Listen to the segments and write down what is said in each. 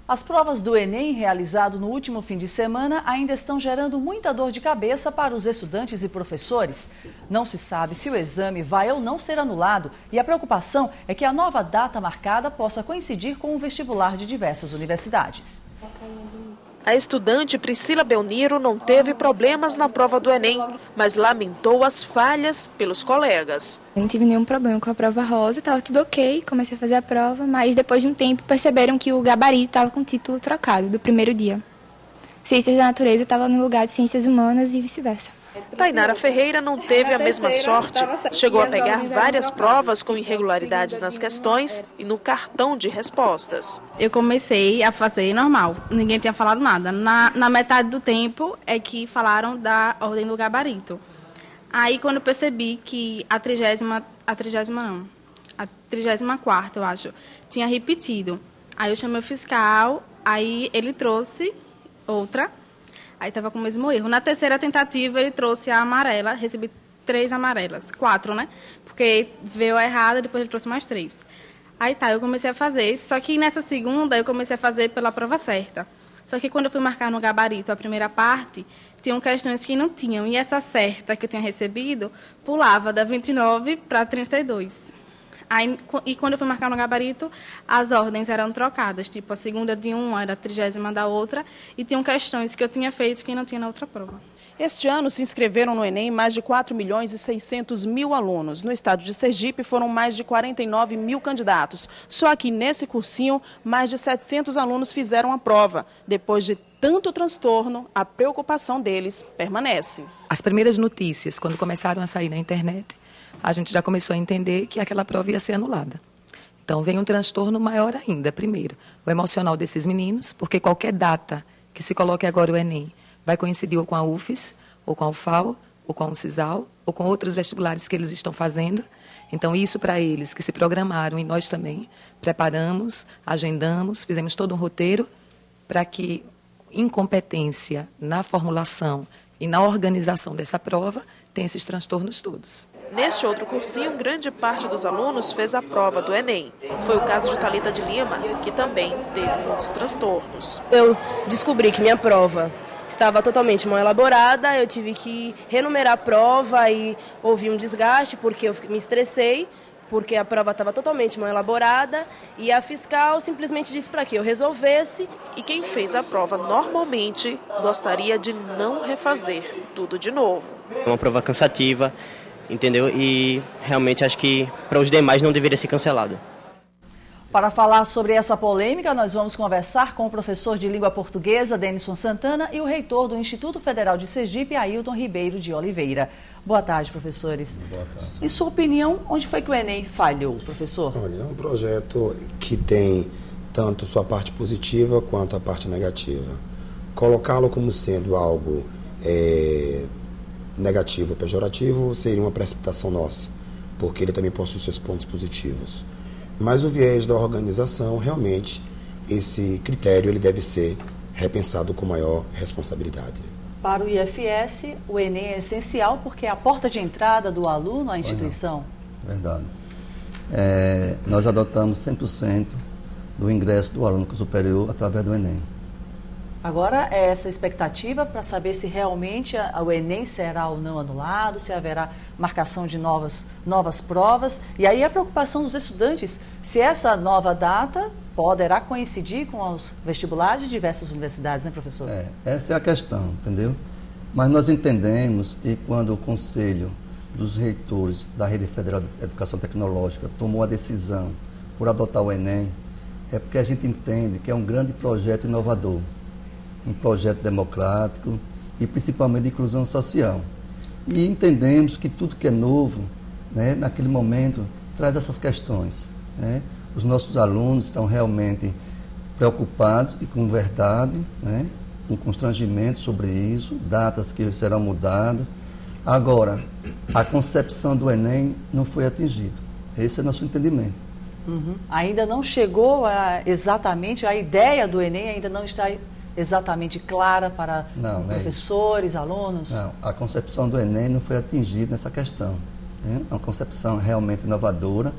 As provas do Enem, realizado no último fim de semana, ainda estão gerando muita dor de cabeça para os estudantes e professores. Não se sabe se o exame vai ou não ser anulado e a preocupação é que a nova data marcada possa coincidir com o vestibular de diversas universidades. A estudante Priscila Belmiro não teve problemas na prova do Enem, mas lamentou as falhas pelos colegas. Eu não tive nenhum problema com a prova rosa, estava tudo ok, comecei a fazer a prova, mas depois de um tempo perceberam que o gabarito estava com o título trocado do primeiro dia. Ciências da natureza estava no lugar de ciências humanas e vice-versa. Tainara Ferreira não teve a mesma sorte. Chegou a pegar várias provas com irregularidades nas questões e no cartão de respostas. Eu comecei a fazer normal, ninguém tinha falado nada. Na metade do tempo é que falaram da ordem do gabarito. Aí quando eu percebi que a 34ª, eu acho, tinha repetido. Aí eu chamei o fiscal, aí ele trouxe outra. Aí estava com o mesmo erro. Na terceira tentativa, ele trouxe a amarela, recebi 3 amarelas, 4, né? Porque veio a errada, depois ele trouxe mais 3. Aí tá, eu comecei a fazer, só que nessa segunda eu comecei a fazer pela prova certa. Só que quando eu fui marcar no gabarito a primeira parte, tinham questões que não tinham. E essa certa que eu tinha recebido, pulava da 29 para 32. Aí, e quando eu fui marcar no gabarito, as ordens eram trocadas, tipo, a segunda de uma era a 30ª da outra, e tinham questões que eu tinha feito que não tinha na outra prova. Este ano se inscreveram no Enem mais de 4.600.000 alunos. No estado de Sergipe foram mais de 49 mil candidatos. Só que nesse cursinho, mais de 700 alunos fizeram a prova. Depois de tanto transtorno, a preocupação deles permanece. As primeiras notícias, quando começaram a sair na internet, a gente já começou a entender que aquela prova ia ser anulada. Então, vem um transtorno maior ainda. Primeiro, o emocional desses meninos, porque qualquer data que se coloque agora o Enem vai coincidir ou com a UFES, ou com a UFAL, ou com o CISAL, ou com outros vestibulares que eles estão fazendo. Então, isso para eles que se programaram e nós também preparamos, agendamos, fizemos todo um roteiro para que incompetência na formulação e na organização dessa prova tenha esses transtornos todos. Neste outro cursinho, grande parte dos alunos fez a prova do Enem. Foi o caso de Thalita de Lima, que também teve muitos transtornos. Eu descobri que minha prova estava totalmente mal elaborada, eu tive que renumerar a prova e houve um desgaste porque eu me estressei, porque a prova estava totalmente mal elaborada e a fiscal simplesmente disse para que eu resolvesse. E quem fez a prova normalmente gostaria de não refazer tudo de novo. É uma prova cansativa, entendeu? E realmente acho que para os demais não deveria ser cancelado. Para falar sobre essa polêmica, nós vamos conversar com o professor de língua portuguesa, Denison Santana, e o reitor do Instituto Federal de Sergipe, Ailton Ribeiro de Oliveira. Boa tarde, professores. Boa tarde. Em sua opinião, onde foi que o Enem falhou, professor? Olha, é um projeto que tem tanto sua parte positiva quanto a parte negativa. Colocá-lo como sendo algo negativo, pejorativo, seria uma precipitação nossa, porque ele também possui seus pontos positivos. Mas o viés da organização, realmente, esse critério ele deve ser repensado com maior responsabilidade. Para o IFS, o Enem é essencial porque é a porta de entrada do aluno à instituição. Verdade. Nós adotamos 100% do ingresso do aluno superior através do Enem. Agora, é essa expectativa para saber se realmente o Enem será ou não anulado, se haverá marcação de novas provas. E aí a preocupação dos estudantes, se essa nova data poderá coincidir com os vestibulares de diversas universidades, né, professor? Essa é a questão, entendeu? Mas nós entendemos, e quando o Conselho dos Reitores da Rede Federal de Educação Tecnológica tomou a decisão por adotar o Enem, é porque a gente entende que é um grande projeto inovador. Um projeto democrático e principalmente de inclusão social. E entendemos que tudo que é novo, né, naquele momento, traz essas questões. Né? Os nossos alunos estão realmente preocupados e com verdade, né, com constrangimento sobre isso, datas que serão mudadas. Agora, a concepção do Enem não foi atingida. Esse é o nosso entendimento. Ainda não chegou exatamente, a ideia do Enem ainda não está exatamente clara para professores, alunos? Não, a concepção do Enem não foi atingida nessa questão. É uma concepção realmente inovadora,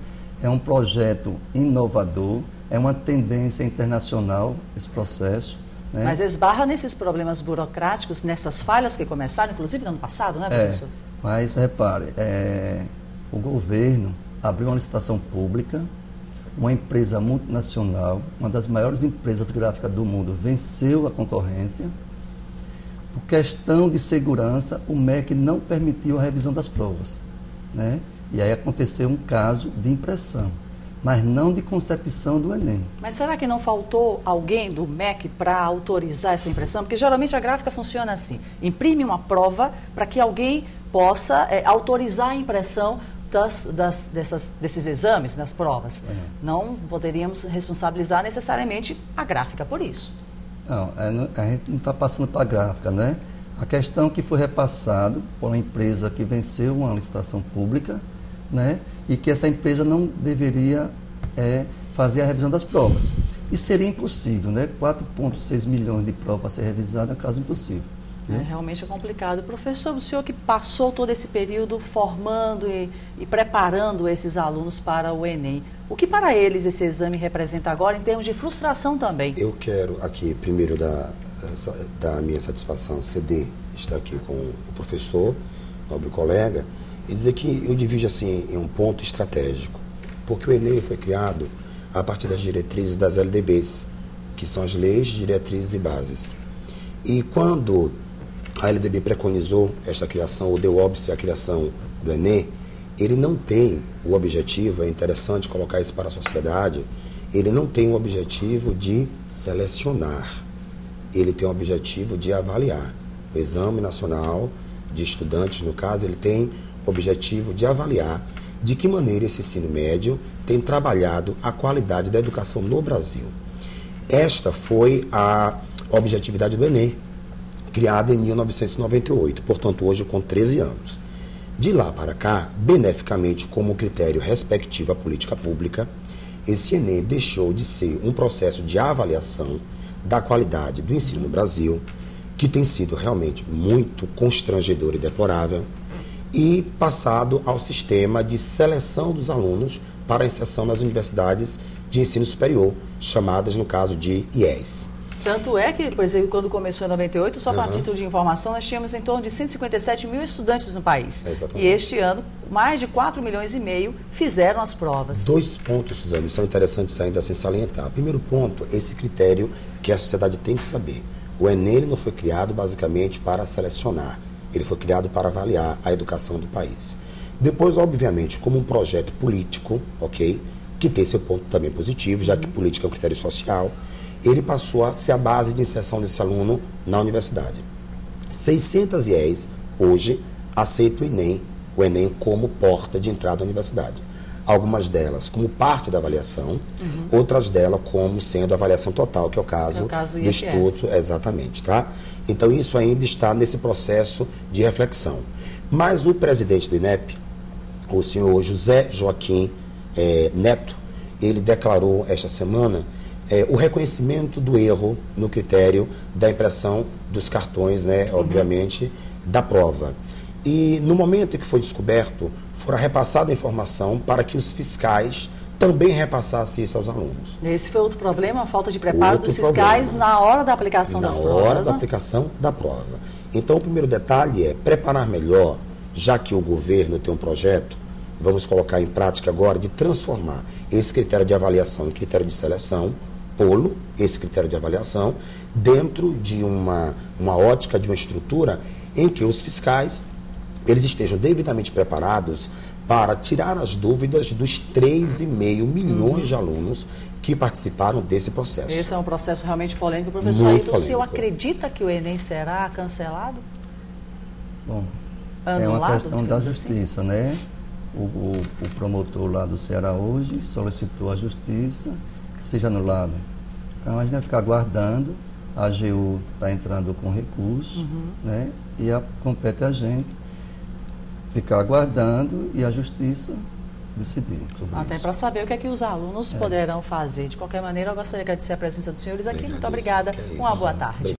é um projeto inovador, É uma tendência internacional esse processo. Né? Mas esbarra nesses problemas burocráticos, nessas falhas que começaram, inclusive no ano passado, né, professor? Mas repare, o governo abriu uma licitação pública, uma empresa multinacional, uma das maiores empresas gráficas do mundo, venceu a concorrência. Por questão de segurança, o MEC não permitiu a revisão das provas. Né? E aí aconteceu um caso de impressão, mas não de concepção do Enem. Mas será que não faltou alguém do MEC para autorizar essa impressão? Porque geralmente a gráfica funciona assim, imprime uma prova para que alguém possa autorizar a impressão desses exames, das provas. Não poderíamos responsabilizar necessariamente a gráfica por isso. Não, a gente não está passando para a gráfica, né? A questão que foi repassado por uma empresa que venceu uma licitação pública, né? E que essa empresa não deveria fazer a revisão das provas. E seria impossível, né? 4,6 milhões de provas para ser revisada é caso impossível. Realmente é complicado. Professor, o senhor que passou todo esse período formando e preparando esses alunos para o Enem, o que para eles esse exame representa agora em termos de frustração também? Eu quero aqui, primeiro, da minha satisfação, estar aqui com o professor, nobre colega, e dizer que eu divido assim em um ponto estratégico, porque o Enem foi criado a partir das diretrizes das LDBs, que são as leis, diretrizes e bases. E quando a LDB preconizou esta criação, ou deu óbice à criação do Enem, ele não tem o objetivo, é interessante colocar isso para a sociedade, ele não tem o objetivo de selecionar, ele tem o objetivo de avaliar. O Exame Nacional de Estudantes, no caso, ele tem o objetivo de avaliar de que maneira esse ensino médio tem trabalhado a qualidade da educação no Brasil. Esta foi a objetividade do Enem, criada em 1998, portanto hoje com 13 anos. De lá para cá, beneficamente como critério respectivo à política pública, esse Enem deixou de ser um processo de avaliação da qualidade do ensino no Brasil, que tem sido realmente muito constrangedor e deplorável, e passado ao sistema de seleção dos alunos para a inserção nas universidades de ensino superior, chamadas no caso de IES. Tanto é que, por exemplo, quando começou em 98, só para título de informação, nós tínhamos em torno de 157 mil estudantes no país. Exatamente. E este ano, mais de 4,5 milhões fizeram as provas. 2 pontos, Suzane, são interessantes ainda sem salientar. Primeiro ponto, esse critério que a sociedade tem que saber. O Enem não foi criado basicamente para selecionar, ele foi criado para avaliar a educação do país. Depois, obviamente, como um projeto político, ok, que tem seu ponto também positivo, já que política é um critério social, ele passou a ser a base de inserção desse aluno na universidade. 600 IES, hoje, aceitam o Enem como porta de entrada à universidade. Algumas delas como parte da avaliação, outras delas como sendo a avaliação total, que é o caso do Instituto. Exatamente, tá? Então, isso ainda está nesse processo de reflexão. Mas o presidente do INEP, o senhor José Joaquim Neto, ele declarou esta semana o reconhecimento do erro no critério da impressão dos cartões, né, obviamente, da prova. E no momento em que foi descoberto, fora repassada a informação para que os fiscais também repassassem isso aos alunos. Esse foi outro problema, a falta de preparo dos fiscais na hora da aplicação das provas. Na hora da aplicação da prova. Então, o primeiro detalhe é preparar melhor, já que o governo tem um projeto, vamos colocar em prática agora, de transformar esse critério de avaliação em critério de seleção, polo esse critério de avaliação, dentro de uma ótica, de uma estrutura em que os fiscais eles estejam devidamente preparados para tirar as dúvidas dos 3,5 milhões de alunos que participaram desse processo. Esse é um processo realmente polêmico. Professor Ailton, o senhor acredita que o Enem será cancelado? Bom, anulado, é uma questão da assim? justiça, né? O promotor lá do Ceará hoje solicitou à justiça que seja anulado. Então, a gente vai ficar aguardando, a AGU está entrando com recurso, né? E compete a gente ficar aguardando e a justiça decidir sobre Até isso. para saber o que é que os alunos poderão fazer. De qualquer maneira, eu gostaria de agradecer a presença dos senhores aqui. Muito obrigada. Uma boa tarde.